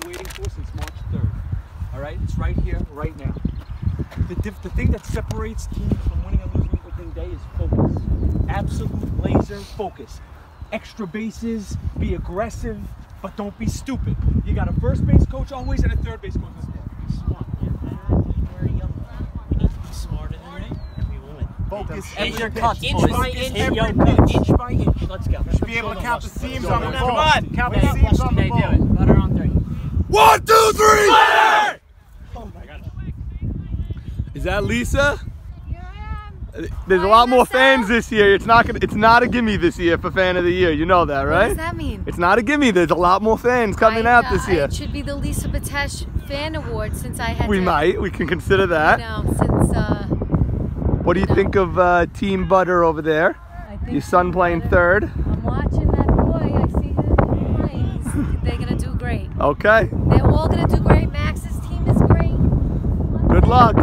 waiting for since March 3rd. All right, it's right here, right now. The thing that separates teams from winning and losing opening day is focus. Absolute laser focus. Extra bases, be aggressive, but don't be stupid. You got a first base coach always and a third base coach. Focus every cuts, inch by inch. Let's go. Should be able to count the seams on the Come ball. on, count the seams on the ball. Do it. Butter on 3. 1, 2, 3! Oh my God. Is that Lisa? There's a lot more fans this year. It's not a gimme this year for fan of the year. You know that, right? What does that mean? It's not a gimme. There's a lot more fans coming out this year. It should be the Lisa Batesh Fan Award since I had We can consider that. You know, since what do you think of Team Butter over there? Your son playing third. I'm watching that boy. I see him playing. They're gonna do great. Okay. They're all gonna do great. Max's team is great. Good luck.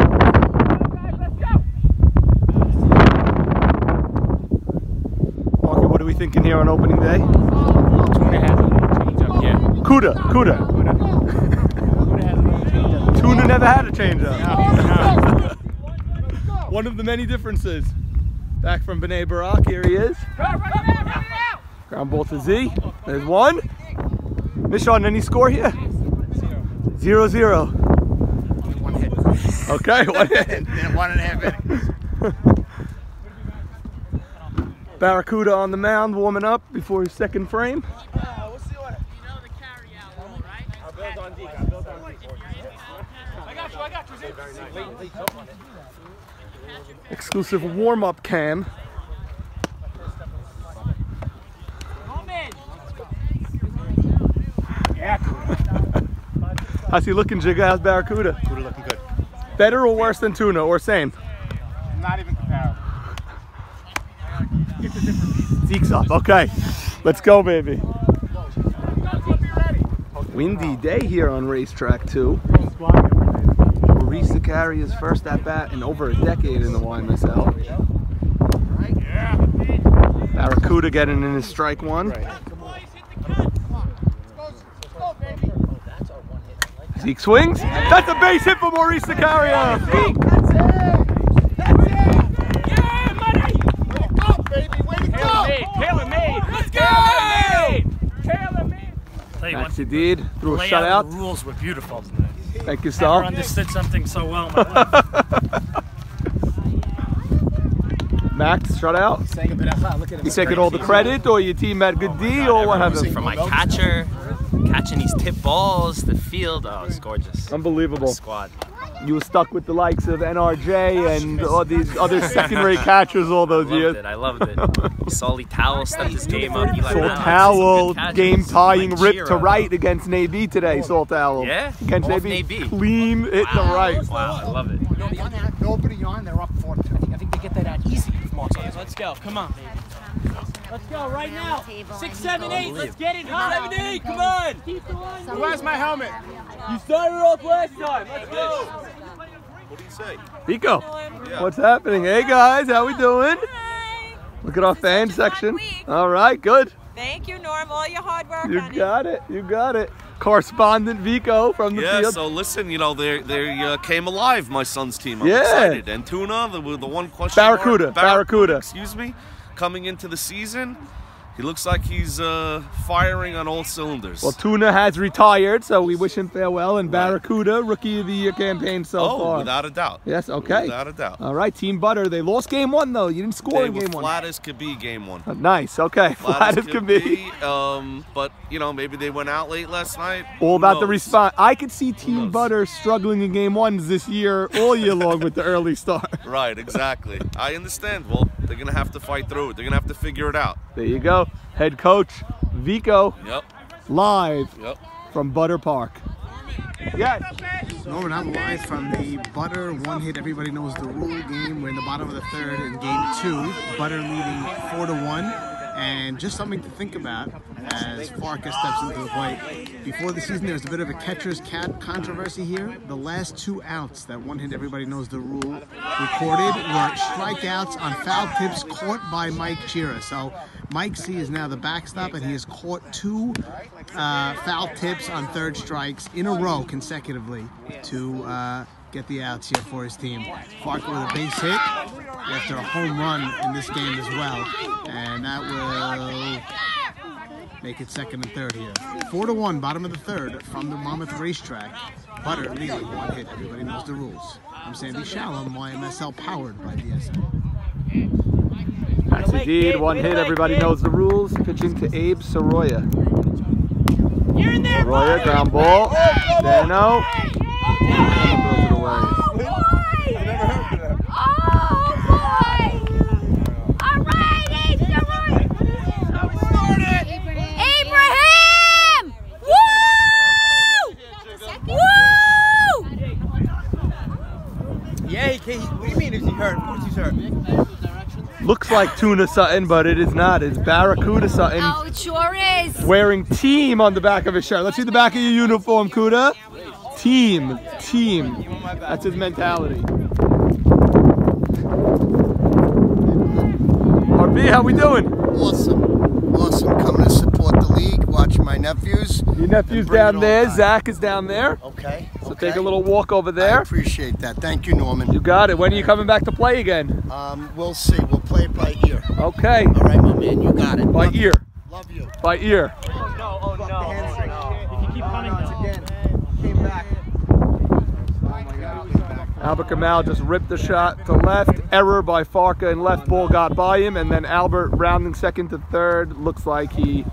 Marky, what are we thinking here on opening day? Tuna has a little change up here. Cuda. Tuna never had a change up. One of the many differences. Back from B'nai Barak, here he is. Ground ball to Z. There's one. Mishon, any score here? 0-0. One hit. Okay, 1 hit. 1.5 innings. Barracuda on the mound, warming up before his second frame. We'll see what. You know the carry out rule, right? I'll build on D. I got you. Exclusive warm-up cam. How's he looking, Jigga? How's Barracuda? Cuda looking good. Better or worse than Tuna, or same? Not even comparable. Zeke's up. Okay, let's go, baby. Windy day here on Racetrack 2. Maurice Zacaria's first at-bat in over a decade in the YMSL. Barracuda getting in his strike one. Zeke swings. That's a base hit for Maurice Zaccaria. Taylor made. Let's go! Taylor made. Max Hadid threw a shutout. The rules were beautiful tonight. Thank you, Never Sal. understood something so well in my life. Max, shutout. You taking all the credit, or your team had good D, or what happened? From my catcher, catching these tip balls, the field, oh, it's gorgeous. Unbelievable. Squad. You were stuck with the likes of NRJ and all these other secondary catchers all those years. I loved it. Solly Towel stepped his game up. Saul Towel, game tying rip to right against Navy today. Saul Towel. Yeah? Against Off Navy. Navy. Clean it to right. Wow, I love it. Nobody on, they're up 4-2. I think they get that out easy. Let's go. Come on, baby. Let's go right now. 6, 7, 8. Let's get it. 7, 8. Come on. Who has my helmet? You started off last time. Let's go. What do you say? Pico, what's happening? Hey guys, how we doing? Hi. Look at our fan section. All right, good. Thank you, Norm. All your hard work. You got it. You got it. Correspondent Vico from the field. So listen, you know, they came alive, my son's team. I'm excited. And Tuna, the one question Barracuda. Barracuda. Excuse me. Coming into the season, he looks like he's firing on all cylinders. Well, Tuna has retired, so we wish him farewell. And Barracuda, Rookie of the Year campaign so far. Without a doubt. Yes, okay. Without a doubt. All right, Team Butter. They lost game one, though. You didn't score in game one. Flat as could be game one. Nice, okay. Flat as could be. But, you know, maybe they went out late last night. All about the response. I could see Team Butter struggling in game ones this year, all year long with the early start. Right, exactly. I understand. Well, they're going to have to fight through it. They're going to have to figure it out. There you go. Head coach Vico. Yep. Live from Butter Park. Yes. Norman, I'm live from the Butter one hit. Everybody knows the rule game. We're in the bottom of the third in game 2. Butter leading 4-1. And just something to think about as Farka steps into the plate. Before the season, there was a bit of a catcher's controversy here. The last 2 outs that one hit, everybody knows the rule, recorded were strikeouts on foul tips caught by Mike Chira. So Mike C is now the backstop, and he has caught 2 foul tips on 3rd strikes in a row consecutively to get the outs here for his team. Farka with a base hit after a home run in this game as well, and that will make it 2nd and 3rd here. 4-1, bottom of the 3rd from the Monmouth Racetrack. Butter leading 1 hit. Everybody knows the rules. I'm Sandy Shalom, YMSL powered by DSM. That's indeed 1 hit. Everybody knows the rules. Pitching to Abe Soroya. Soroya, ground ball. Dano. Throws it away. What do you mean is he hurt? Of course he's hurt. Looks like Tuna Sutton, but it is not. It's Barracuda Sutton. Oh, it sure is. Wearing team on the back of his shirt. Let's see the back of your uniform, Kuda. Team. That's his mentality. RB, how we doing? Awesome. Coming to support the league, watch my nephews. Your nephew's down there. Zach is down there. Okay. So take a little walk over there. I appreciate that. Thank you, Norman. You got it. When are you coming back to play again? We'll see. We'll play it by ear. Okay. All right, my man. You got it. By ear. Love you. By ear. Oh no. You can keep punting again. Came back. Albert Kamal just ripped the shot to left. Error by Farka, and left ball got by him. And then Albert rounding 2nd to 3rd. Looks like he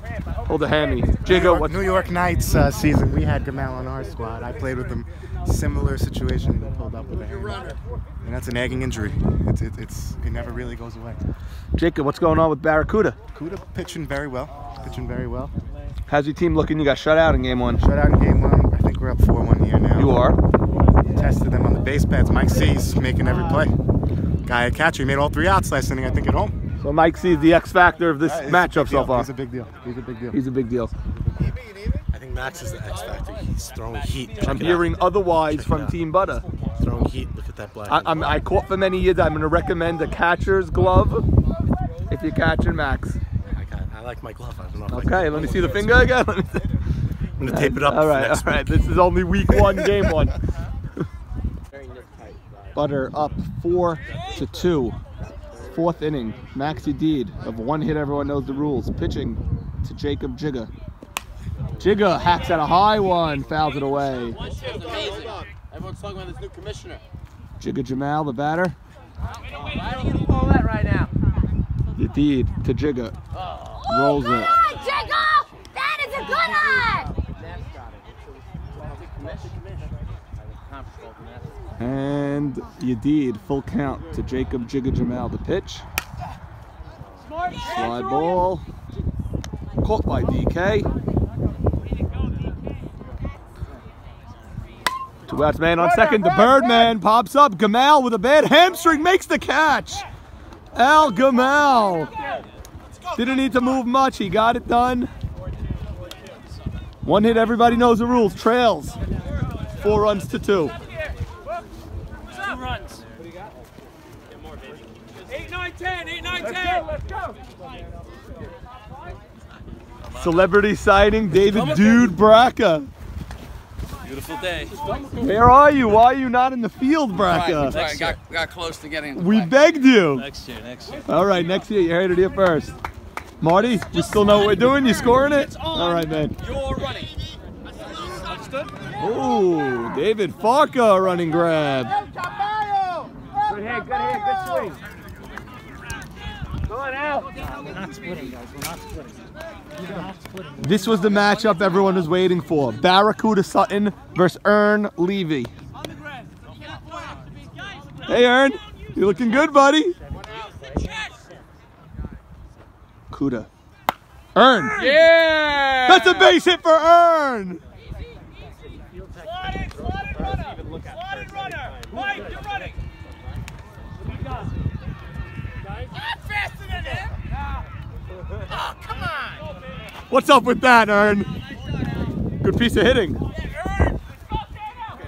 pulled a hammy. Jigo, New York Knights season, we had Gamal on our squad. I played with him. Similar situation. He pulled up with a hammy. And that's a nagging injury. It never really goes away. Jacob, what's going on with Barracuda? Barracuda pitching very well. How's your team looking? You got shut out in game 1. Shut out in game 1. I think we're up 4-1 here now. You are. Tested them on the base pads. Mike C's making every play. Guy at catcher, he made all 3 outs last inning, I think, at home. So Mike C is the X factor of this matchup so far. He's a big deal. He's a big deal. I think Max is the X factor. He's throwing heat. I'm hearing otherwise from Team Butter. Throwing heat. Look at that black. I caught for many years. I'm going to recommend a catcher's glove if you're catching Max. I like my glove. I don't know if okay, let me see the finger again. I'm going to tape it up. All right. This is only week 1, game 1. Butter up 4-2. 4th inning. Maxi Deed of 1 hit. Everyone knows the rules. Pitching to Jacob Jigga. Jigga hacks at a high one. Fouls it away. Everyone's talking about this new commissioner. Jigga Jamal, the batter. Why are you going to call that right now? Deed to Jigga. Rolls it. Jigga! That is a good one! And Yadid, full count to Jacob Jigga Jamal, the pitch. Slide ball. Caught by DK. 2 outs, man on 2nd. The Birdman pops up. Gamal with a bad hamstring makes the catch. Al Gamal. Didn't need to move much. He got it done. 1 hit. Everybody knows the rules. Trails. 4 runs to 2. 2 runs. What do you got? 8, 9, 10. 8, 9, 10. Let's go. Celebrity sighting, David Dude Braca. Beautiful day. Where are you? Why are you not in the field, Braca? Sorry, got close to getting. We begged you. Next year. All right, next year. You heard it here first. Marty, we still know what we're doing? You scoring it? All right, man. You're running. Understood? Oh, David Farka running grab. Good hit, good swing. Go on out. We're not splitting, guys. We're not splitting. This was the matchup everyone was waiting for. Barracuda Sutton versus Ern Levy. Hey, Ern. You looking good, buddy? Kuda. Ern. Yeah! That's a base hit for Ern. Slide in, runner. Mike, you're running. You're not faster than him. Oh, come on. What's up with that, Ern? Good piece of hitting. Okay,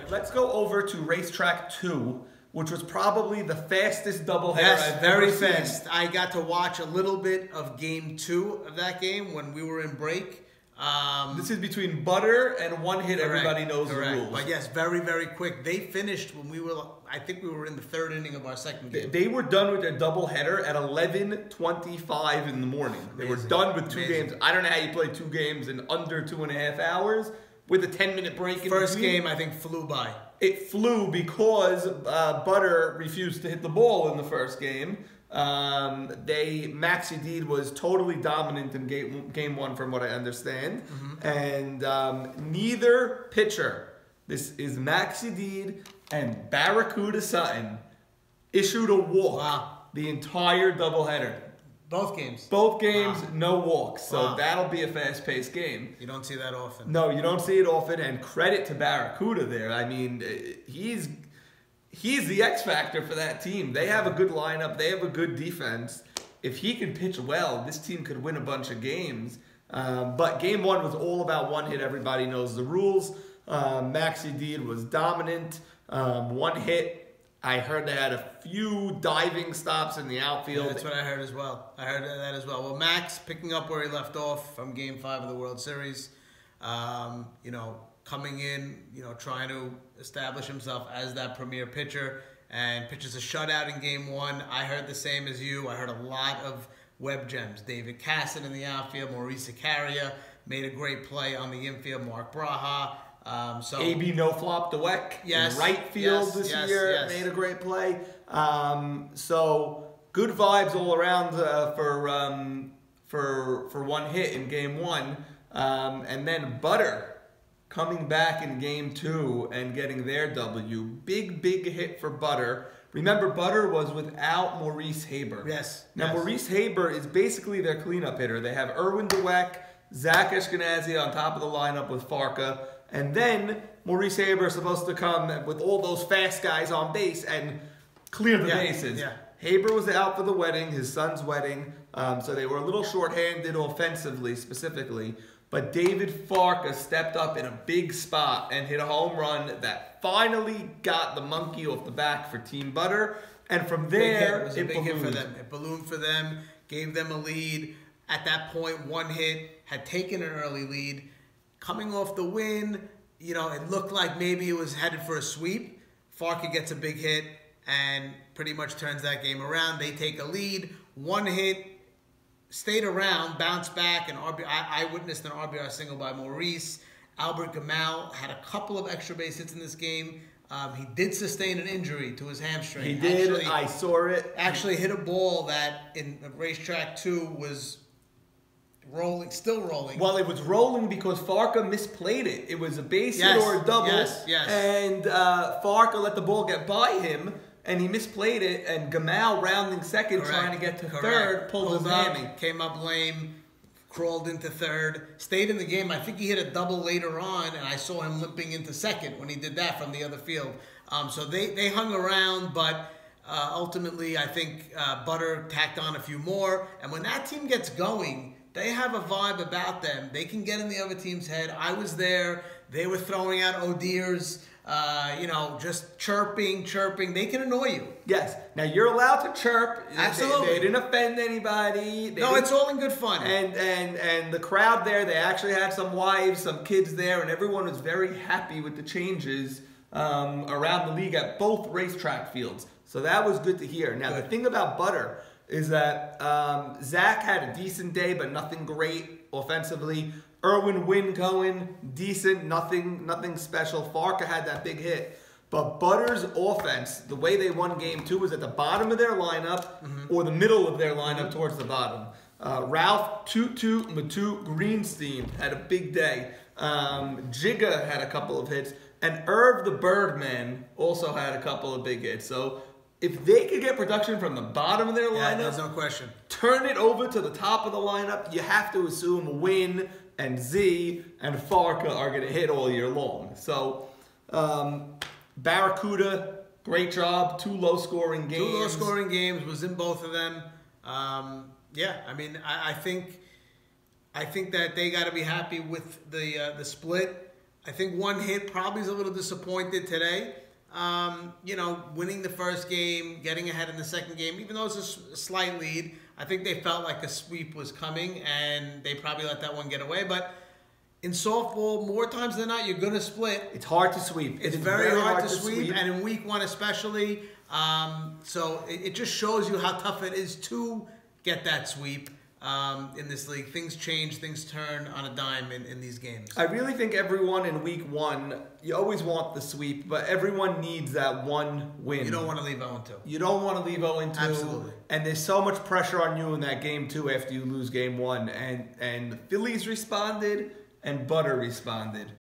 let's go over to racetrack 2, which was probably the fastest doubleheader Yes, I've very ever seen. fast. I got to watch a little bit of game 2 of that game when we were in break. This is between Butter and One Hit. Correct, Everybody knows the rules. But yes, very, very quick. They finished when we were, I think we were in the 3rd inning of our second game. They were done with their doubleheader at 11:25 in the morning. They were done with 2 games. I don't know how you play 2 games in under 2.5 hours with a 10-minute break in First between. game, I think, flew by. It flew because Butter refused to hit the ball in the first game. Maxi Deed was totally dominant in game 1 from what I understand. And neither pitcher, this is Maxi Deed and Barracuda Sutton, issued a walk the entire doubleheader. Both games? Both games, no walks. So that'll be a fast-paced game. You don't see that often. No, you don't see it often, and credit to Barracuda there. I mean, he's the X factor for that team. They have a good lineup. They have a good defense. If he can pitch well, this team could win a bunch of games. But game 1 was all about one hit. Everybody knows the rules. Maxi Deed was dominant. One hit. I heard they had a few diving stops in the outfield. Yeah, that's what I heard as well. I heard that as well. Well, Max picking up where he left off from Game 5 of the World Series. You know, coming in, you know, trying to establish himself as that premier pitcher, and pitches a shutout in game 1. I heard the same as you. I heard a lot of web gems. David Casson in the outfield, Maurice Icaria made a great play on the infield, Mark Braha. AB no-flop Dweck in right field this year made a great play. So good vibes all around for one hit in game 1. And then Butter coming back in game 2 and getting their W. Big hit for Butter. Remember, Butter was without Maurice Haber. Yes. Now, Maurice Haber is basically their cleanup hitter. They have Erwin Dweck, Zach Ashkenazi on top of the lineup with Farka. And then Maurice Haber is supposed to come with all those fast guys on base and clear the bases. Yeah. Haber was out for the wedding, his son's wedding, so they were a little shorthanded offensively specifically. But David Farka stepped up in a big spot and hit a home run that finally got the monkey off the back for Team Butter. And from there, it was a big hit for them. It ballooned for them, gave them a lead. At that point, one hit, had taken an early lead. Coming off the win, you know, it looked like maybe it was headed for a sweep. Farka gets a big hit and pretty much turns that game around. They take a lead. One hit, stayed around, bounced back, and I witnessed an RBI single by Maurice. Albert Gamal had a couple of extra base hits in this game. He did sustain an injury to his hamstring. He did. Actually, I saw it. Actually hit a ball that in racetrack 2 was rolling, still rolling. Well, it was rolling because Farka misplayed it. It was a base hit or a double. Yes. And Farka let the ball get by him, and he misplayed it. And Gamal, rounding second, trying to get to third, pulled his hammy. Came up lame, crawled into third, stayed in the game. I think he hit a double later on, and I saw him limping into second when he did that from the other field. So they hung around, but ultimately I think Butter tacked on a few more. And when that team gets going, they have a vibe about them. They can get in the other team's head. I was there. They were throwing out oh dears, you know, just chirping. They can annoy you. Yes. Now, you're allowed to chirp. Absolutely. They didn't offend anybody. No, it's all in good fun. And the crowd there, they actually had some wives, some kids there, and everyone was very happy with the changes around the league at both racetrack fields. So that was good to hear. Now, the thing about Butter is that Zach had a decent day, but nothing great offensively. Erwin Wynn Cohen, decent, nothing special. Farka had that big hit. But Butter's offense, the way they won game 2 was at the bottom of their lineup or the middle of their lineup towards the bottom. Ralph Tutu Matu Greenstein had a big day. Jigga had a couple of hits. And Irv the Birdman also had a couple of big hits. So if they could get production from the bottom of their lineup, there's no question. Turn it over to the top of the lineup, you have to assume Wynn and Z and Farka are going to hit all year long. So, Barracuda, great job. 2 low-scoring games. 2 low-scoring games, was in both of them. Yeah, I mean, I think that they got to be happy with the split. I think one hit probably is a little disappointed today. You know, winning the first game, getting ahead in the second game, even though it's a slight lead, I think they felt like a sweep was coming, and they probably let that one get away. But in softball, more times than not, you're going to split. It's hard to sweep. It's very hard to sweep, and in week one especially. So it just shows you how tough it is to get that sweep in this league. Things change, things turn on a dime in these games. I really think everyone in week one, you always want the sweep, but everyone needs that one win. You don't want to leave 0-2. You don't want to leave 0-2. Absolutely. And there's so much pressure on you in that game, too, after you lose game one. And the Phillies responded, and Butter responded.